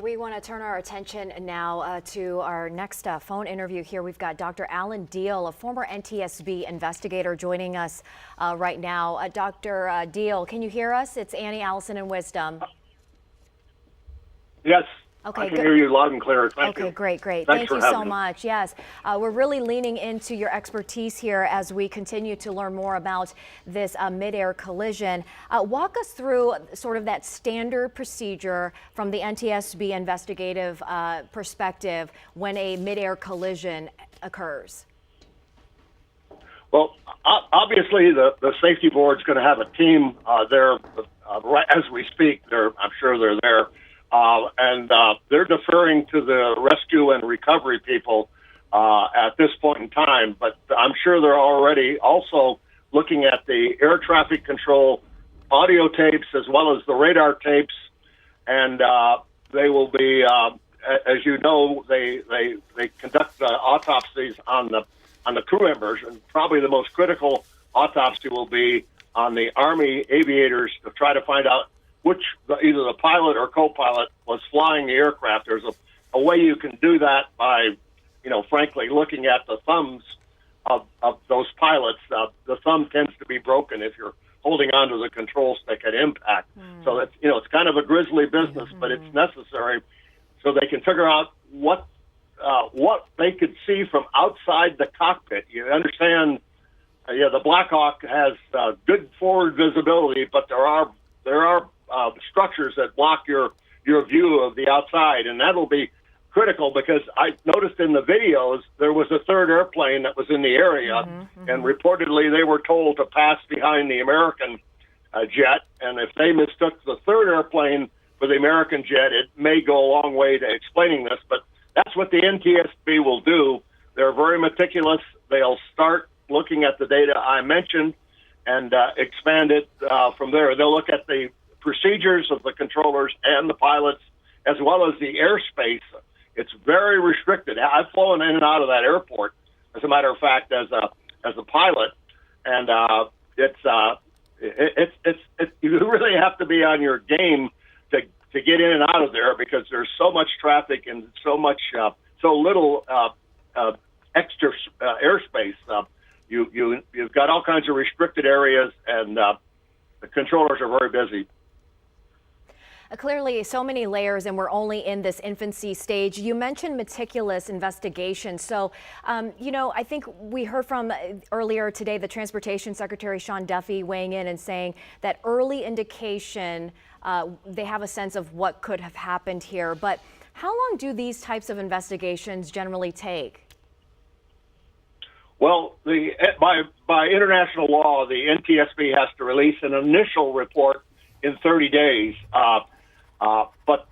We want to turn our attention now to our next phone interview here. We've got Dr. Alan Deal, a former NTSB investigator, joining us right now. Dr. Deal, can you hear us? It's Annie, Allison, and Wisdom. Yes. Okay, I can hear you loud and clear. Thank you. Okay, great. Thanks Thank you so much. Yes, we're really leaning into your expertise here as we continue to learn more about this mid-air collision. Walk us through sort of that standard procedure from the NTSB investigative perspective when a mid-air collision occurs. Well, obviously, the safety board is going to have a team there right as we speak. I'm sure they're there. And they're deferring to the rescue and recovery people at this point in time. But I'm sure they're already also looking at the air traffic control audio tapes as well as the radar tapes. And they will be, as you know, they conduct autopsies on the crew members. And probably the most critical autopsy will be on the Army aviators to try to find out which either the pilot or co-pilot was flying the aircraft. There's a way you can do that by, frankly, looking at the thumbs of those pilots. The thumb tends to be broken if you're holding onto the control stick at impact. So that's, it's kind of a grisly business, but it's necessary so they can figure out what they could see from outside the cockpit. You understand, the Blackhawk has good forward visibility, but there are structures that block your view of the outside, and that'll be critical because I noticed in the videos there was a third airplane that was in the area, and reportedly they were told to pass behind the American jet, and if they mistook the third airplane for the American jet, it may go a long way to explaining this, but that's what the NTSB will do. They're very meticulous. They'll start looking at the data I mentioned and expand it from there. They'll look at the procedures of the controllers and the pilots, as well as the airspace. It's very restricted. I've flown in and out of that airport, as a matter of fact, as a pilot, and you really have to be on your game to get in and out of there because there's so much traffic and so little extra airspace. You've got all kinds of restricted areas, and the controllers are very busy. Clearly, so many layers, and we're only in this infancy stage. You mentioned meticulous investigation. So, I think we heard from earlier today the Transportation Secretary Sean Duffy weighing in and saying that early indication, they have a sense of what could have happened here. But how long do these types of investigations generally take? Well, by international law, the NTSB has to release an initial report in 30 days. But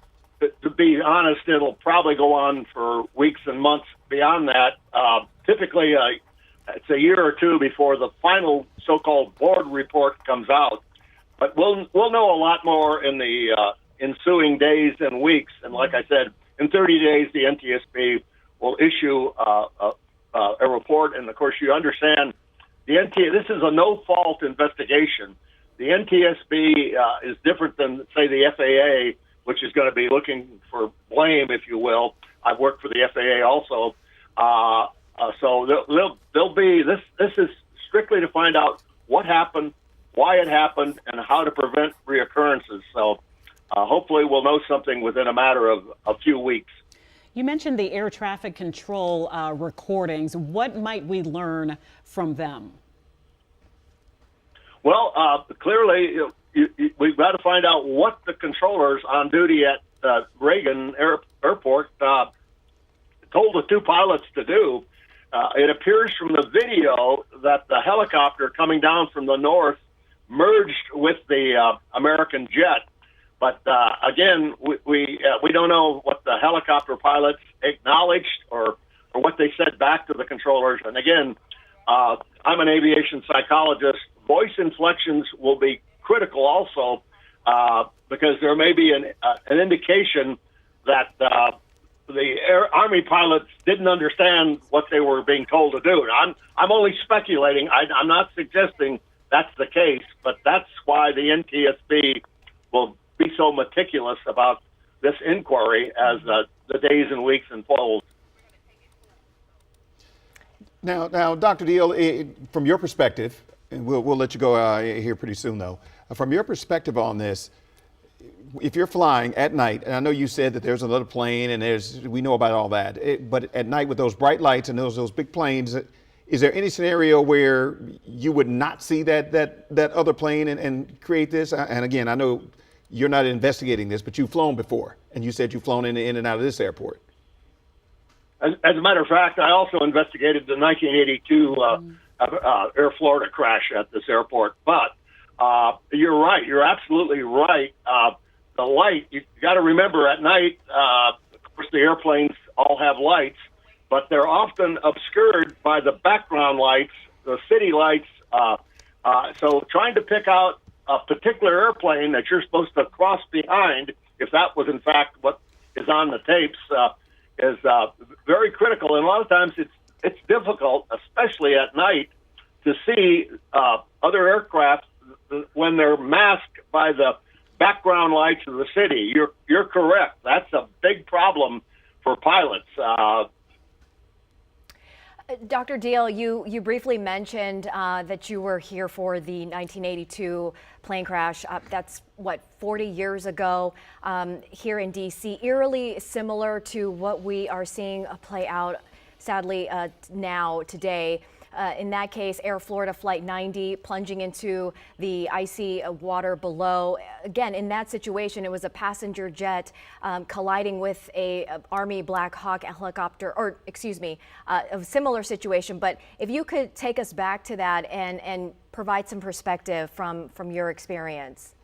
to be honest, it'll probably go on for weeks and months beyond that. Typically, it's a year or two before the final so-called board report comes out. But we'll know a lot more in the ensuing days and weeks. And like I said, in 30 days, the NTSB will issue a report. And of course, you understand this is a no-fault investigation. The NTSB is different than, say, the FAA, which is going to be looking for blame, if you will. I've worked for the FAA also. So they'll be, this is strictly to find out what happened, why it happened, and how to prevent reoccurrences. So hopefully we'll know something within a matter of a few weeks. You mentioned the air traffic control recordings. What might we learn from them? Well, clearly, we've got to find out what the controllers on duty at Reagan Airport told the two pilots to do. It appears from the video that the helicopter coming down from the north merged with the American jet. But again, we don't know what the helicopter pilots acknowledged or what they said back to the controllers. And again, I'm an aviation psychologist. Voice inflections will be critical also because there may be an indication that the Army pilots didn't understand what they were being told to do. I'm only speculating. I'm not suggesting that's the case, but that's why the NTSB will be so meticulous about this inquiry as the days and weeks unfold. Now, Dr. Deal, from your perspective, and we'll let you go here pretty soon, though. From your perspective on this, if you're flying at night, and I know you said that there's another plane, and we know about all that, but at night with those bright lights and those big planes, is there any scenario where you would not see that other plane and create this? And again, I know you're not investigating this, but you've flown before, and you said you've flown in and out of this airport. As a matter of fact, I also investigated the 1982 Air Florida crash at this airport. But you're right. You're absolutely right. The light, you got to remember at night, of course, the airplanes all have lights, but they're often obscured by the background lights, the city lights. So trying to pick out a particular airplane that you're supposed to cross behind, if that was in fact what is on the tapes, is very critical. And a lot of times it's difficult, especially at night, to see other aircraft when they're masked by the background lights of the city. You're correct. That's a big problem for pilots. Dr. Deal, you briefly mentioned that you were here for the 1982 plane crash. That's 40 years ago here in D.C. Eerily similar to what we are seeing play out, sadly, now today. In that case, Air Florida Flight 90 plunging into the icy water below. Again, in that situation, it was a passenger jet colliding with a Army Blackhawk helicopter, or excuse me, a similar situation. But if you could take us back to that and provide some perspective from your experience.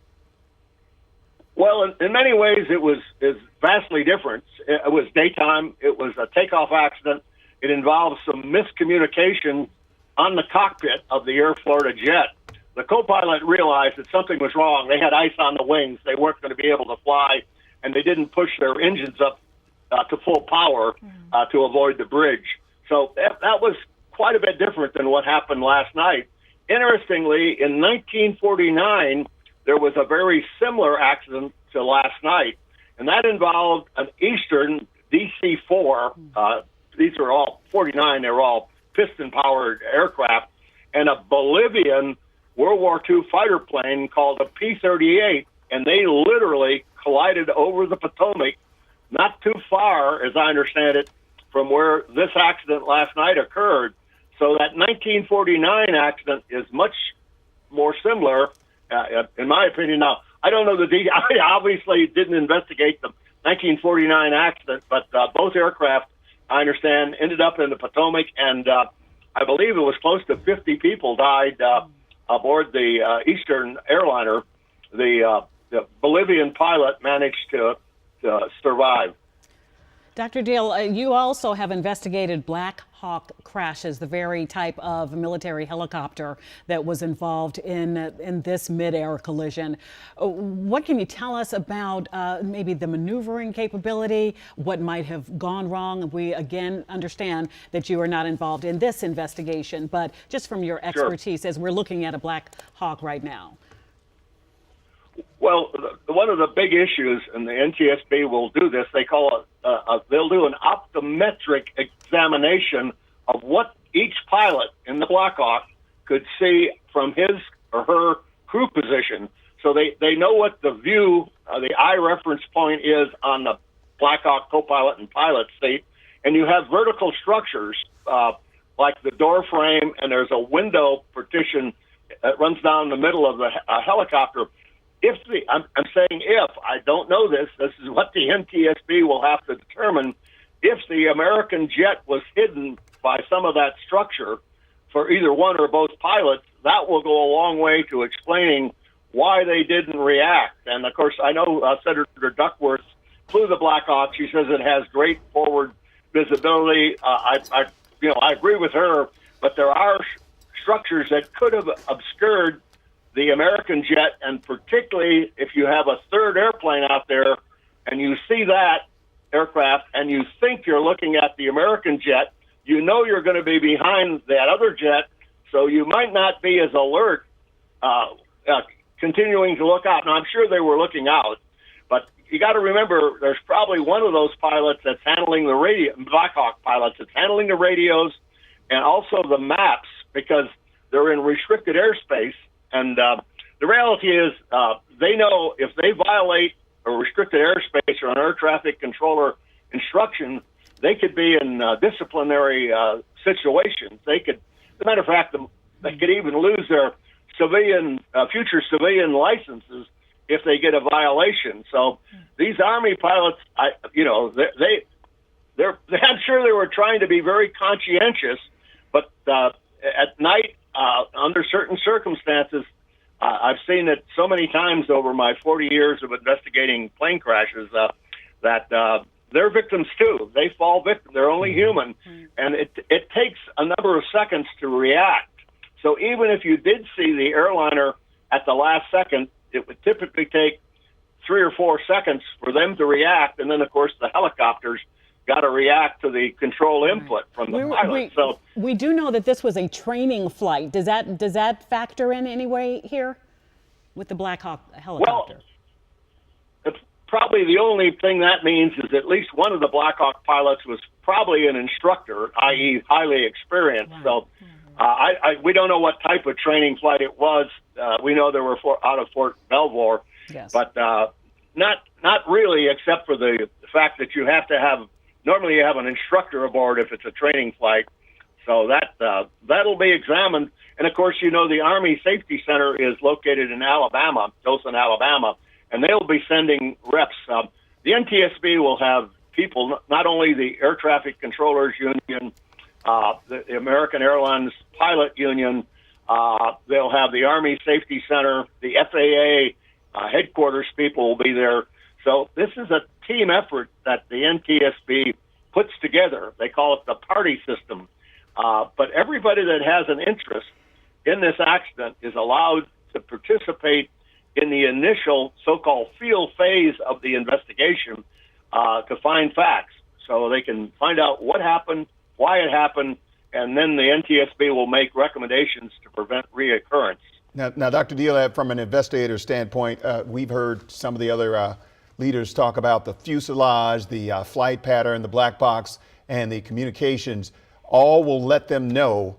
Well, in many ways, it's vastly different. It was daytime. It was a takeoff accident. It involved some miscommunication on the cockpit of the Air Florida jet. The co-pilot realized that something was wrong. They had ice on the wings. They weren't going to be able to fly, and they didn't push their engines up to full power to avoid the bridge. So that was quite a bit different than what happened last night. Interestingly, in 1949, there was a very similar accident to last night, and that involved an Eastern DC-4. These are all 49. They were all piston-powered aircraft, and a Bolivian World War II fighter plane called a P-38, and they literally collided over the Potomac, not too far, as I understand it, from where this accident last night occurred. So that 1949 accident is much more similar, in my opinion. Now, I don't know I obviously didn't investigate the 1949 accident, but both aircraft, I understand, ended up in the Potomac, and I believe it was close to 50 people died aboard the Eastern airliner. The Bolivian pilot managed to survive. Dr. Deal, you also have investigated Black Hawk crashes, the very type of military helicopter that was involved in this mid-air collision. What can you tell us about maybe the maneuvering capability, what might have gone wrong? We, again, understand that you are not involved in this investigation, but just from your expertise as we're looking at a Black Hawk right now. Well, one of the big issues, and the NTSB will do this, they call it, they'll do an optometric examination of what each pilot in the Blackhawk could see from his or her crew position. So they know what the view, the eye reference point is on the Blackhawk co-pilot and pilot seat. And you have vertical structures like the door frame, and there's a window partition that runs down the middle of the helicopter. I'm saying if, I don't know this is what the NTSB will have to determine. If the American jet was hidden by some of that structure for either one or both pilots, that will go a long way to explaining why they didn't react. And of course, I know Senator Duckworth flew the Blackhawk. She says it has great forward visibility. I agree with her, but there are structures that could have obscured the American jet, and particularly if you have a third airplane out there and you see that aircraft and you think you're looking at the American jet, you know you're going to be behind that other jet, so you might not be as alert continuing to look out. Now, I'm sure they were looking out, but you got to remember, there's probably one of those pilots that's handling the radio, Blackhawk pilots that's handling the radios and also the maps, because they're in restricted airspace. And the reality is, they know if they violate a restricted airspace or an air traffic controller instruction, they could be in disciplinary situations. They could, as a matter of fact, they could even lose their future civilian licenses if they get a violation. So these Army pilots, I'm sure they were trying to be very conscientious, but at night, under certain circumstances, I've seen it so many times over my 40 years of investigating plane crashes that they're victims too. They fall victim. They're only human, and it takes a number of seconds to react. So even if you did see the airliner at the last second, it would typically take 3 or 4 seconds for them to react, and then of course the helicopters got to react to the control input from the pilot. So we do know that this was a training flight. Does that factor in any way here with the Blackhawk helicopter? Well, probably the only thing that means is at least one of the Blackhawk pilots was probably an instructor, i.e. highly experienced. Right. So we don't know what type of training flight it was. We know they were out of Fort Belvoir, yes. But not really, except for the fact that you have to have, normally you have an instructor aboard if it's a training flight. So that'll be examined. And of course, the Army Safety Center is located in Alabama, Dothan, Alabama, and they'll be sending reps. The NTSB will have people, not only the Air Traffic Controllers Union, the American Airlines Pilot Union, they'll have the Army Safety Center, the FAA headquarters people will be there. So this is a team effort that the NTSB puts together. They call it the party system. But everybody that has an interest in this accident is allowed to participate in the initial so-called field phase of the investigation to find facts. So they can find out what happened, why it happened, and then the NTSB will make recommendations to prevent reoccurrence. Now, Dr. Deal, from an investigator standpoint, we've heard some of the other leaders talk about the fuselage, the flight pattern, the black box, and the communications. All will let them know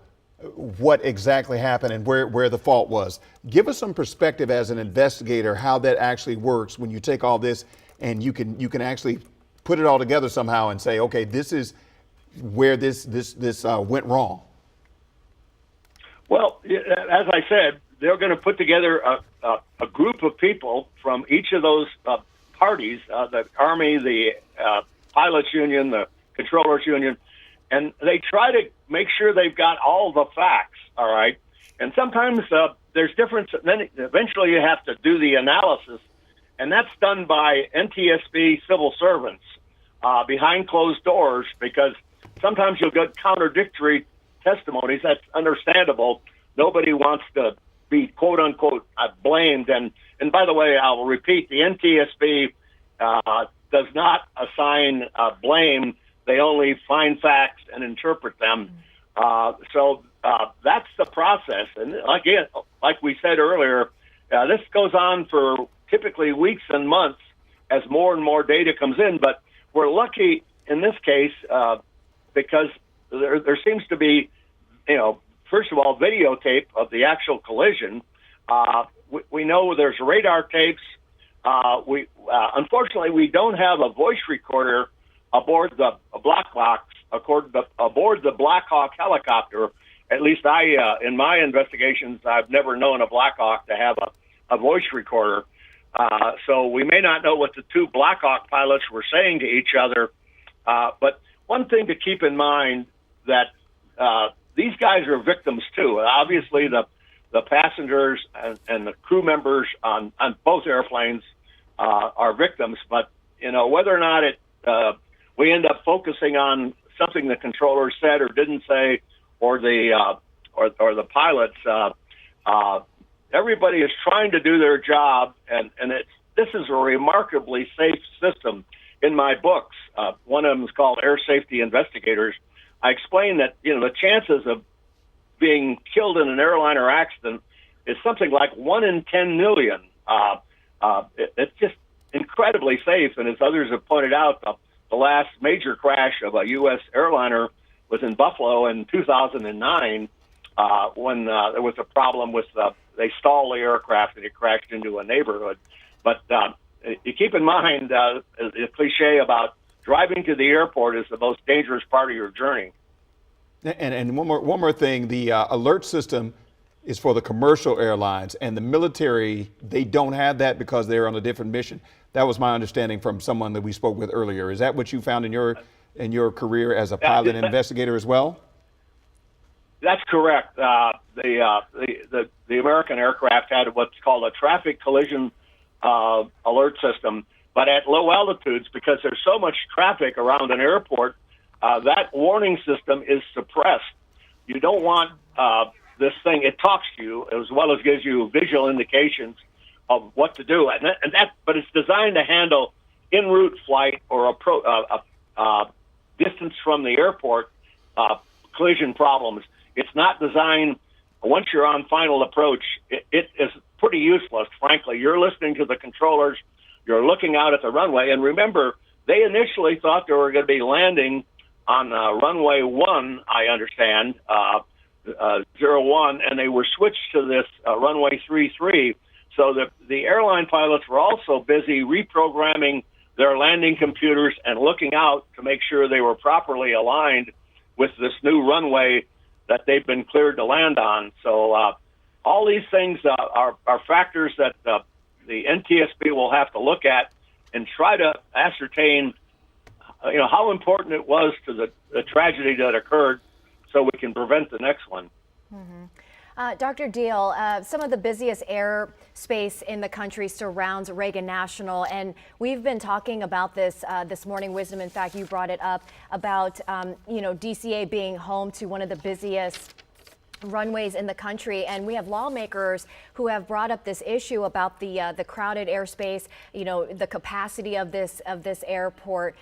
what exactly happened and where the fault was. Give us some perspective as an investigator how that actually works when you take all this and you can actually put it all together somehow and say, okay, this is where this went wrong. Well, as I said, they're going to put together a group of people from each of those parties, the Army, the Pilots Union, the Controllers Union, and they try to make sure they've got all the facts, all right? And sometimes there's difference. Then eventually you have to do the analysis, and that's done by NTSB civil servants behind closed doors, because sometimes you'll get contradictory testimonies. That's understandable. Nobody wants to be quote unquote blamed. And by the way, I'll repeat, the NTSB does not assign blame. They only find facts and interpret them. So that's the process. And again, like we said earlier, this goes on for typically weeks and months as more and more data comes in. But we're lucky in this case because there seems to be, first of all, videotape of the actual collision. We know there's radar tapes. Unfortunately, we don't have a voice recorder aboard the Blackhawk, aboard the Blackhawk helicopter. At least in my investigations, I've never known a Blackhawk to have a voice recorder. So we may not know what the two Blackhawk pilots were saying to each other. But one thing to keep in mind that these guys are victims too. Obviously, the passengers and the crew members on both airplanes are victims. But whether or not we end up focusing on something the controller said or didn't say, or the pilots, everybody is trying to do their job, and this is a remarkably safe system. In my books, one of them is called Air Safety Investigators. I explain that the chances of being killed in an airliner accident is something like 1 in 10 million. incredibly safe. And as others have pointed out, the last major crash of a U.S. airliner was in Buffalo in 2009 when there was a problem with they stalled the aircraft and it crashed into a neighborhood. But you keep in mind the cliche about driving to the airport is the most dangerous part of your journey. And one more thing, the alert system is for the commercial airlines, and the military, they don't have that because they're on a different mission. That was my understanding from someone that we spoke with earlier. Is that what you found in your career as a pilot and investigator as well? That's correct. The American aircraft had what's called a traffic collision alert system, but at low altitudes, because there's so much traffic around an airport, that warning system is suppressed. You don't want this thing. It talks to you as well as gives you visual indications of what to do, but it's designed to handle en route flight or distance from the airport collision problems. It's not designed. Once you're on final approach, it is pretty useless, frankly. You're listening to the controllers. You're looking out at the runway. And remember, they initially thought they were going to be landing on runway 1, I understand, 01, and they were switched to this runway 33. So the airline pilots were also busy reprogramming their landing computers and looking out to make sure they were properly aligned with this new runway that they've been cleared to land on. So all these things are factors that the NTSB will have to look at and try to ascertain, how important it was to the tragedy that occurred, so we can prevent the next one. Mm-hmm. Dr. Deal, some of the busiest airspace in the country surrounds Reagan National, and we've been talking about this this morning. Wisdom, in fact, you brought it up about DCA being home to one of the busiest runways in the country, and we have lawmakers who have brought up this issue about the crowded airspace, the capacity of this airport.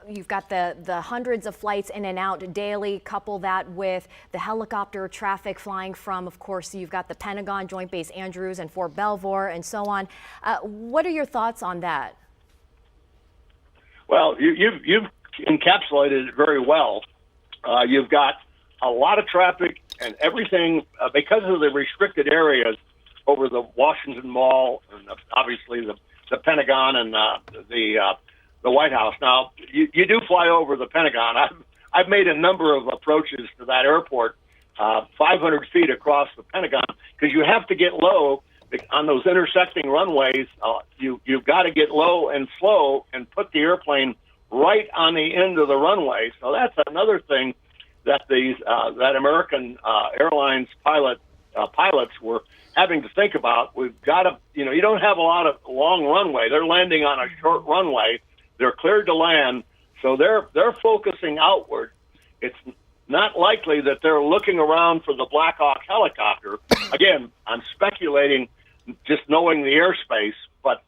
You've got the hundreds of flights in and out daily. Couple that with the helicopter traffic flying from, of course, you've got the Pentagon, Joint Base Andrews, and Fort Belvoir, and so on. What are your thoughts on that? Well, you've encapsulated it very well. You've got a lot of traffic and everything because of the restricted areas over the Washington Mall and obviously the Pentagon and the White House. Now, you do fly over the Pentagon. I've made a number of approaches to that airport, 500 feet across the Pentagon, because you have to get low on those intersecting runways. You've got to get low and slow and put the airplane right on the end of the runway. So that's another thing that that American Airlines pilots were having to think about. We've got to, you don't have a lot of long runway. They're landing on a short runway. They're cleared to land, so they're focusing outward. It's not likely that they're looking around for the Blackhawk helicopter. Again, I'm speculating, just knowing the airspace, but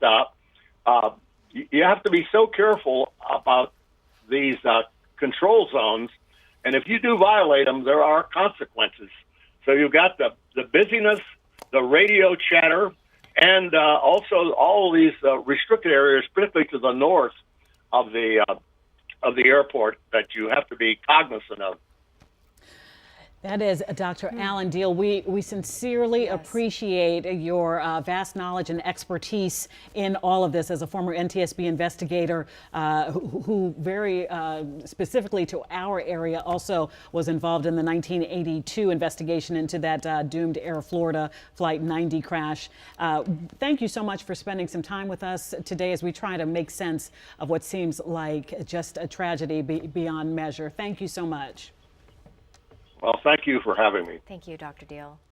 you have to be so careful about these control zones. And if you do violate them, there are consequences. So you've got the busyness, the radio chatter, and also all of these restricted areas, particularly to the north of the airport, that you have to be cognizant of. That is Dr. Alan Deal. We sincerely appreciate your vast knowledge and expertise in all of this as a former NTSB investigator who very specifically to our area also was involved in the 1982 investigation into that doomed Air Florida Flight 90 crash. Thank you so much for spending some time with us today as we try to make sense of what seems like just a tragedy beyond measure. Thank you so much. Well, thank you for having me. Thank you, Dr. Deal.